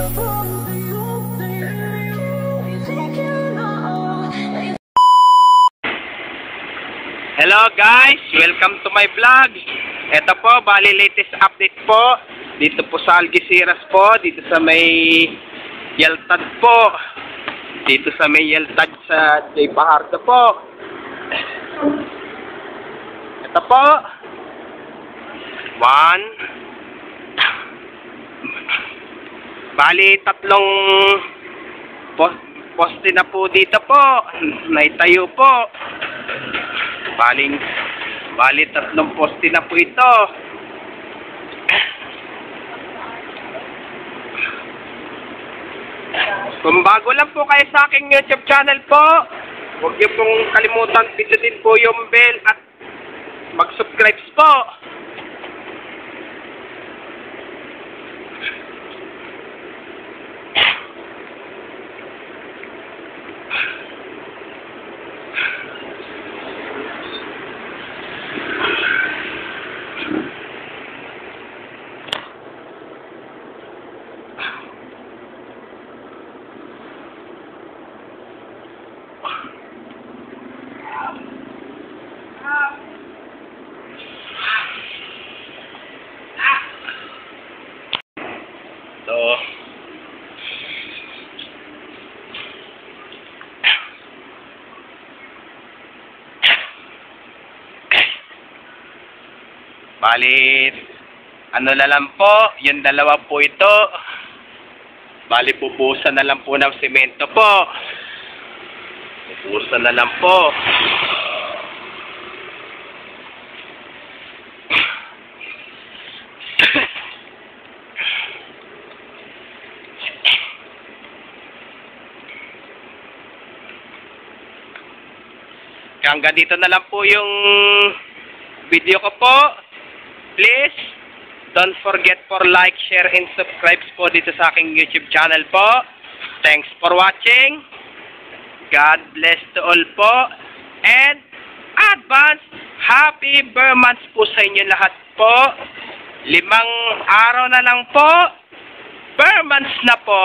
Hello guys, welcome to my vlog. Ito po, bali latest update po dito po sa Algeciras po, dito sa may Yaltad po. Dito sa may Yaltad sa J. Bahardo po. Ito po. 1. Bali tatlong poste na po dito po. Naitayo po. Bali tatlong poste na po ito. Kung bago lang po kayo sa aking YouTube channel po, huwag niyo pong kalimutan pindutin po yung bell at mag-subscribe po. Bali, ano na lang po, yung dalawa po ito. Bali, pupusan na lang po ng semento po. Pupusan na lang po. Hanggang dito na lang po yung video ko po. Please, don't forget for like, share, and subscribe po dito sa aking YouTube channel po. Thanks for watching. God bless to all po. And advance happy Burmans po sa inyo lahat po. 5 araw na lang po. Burmans na po.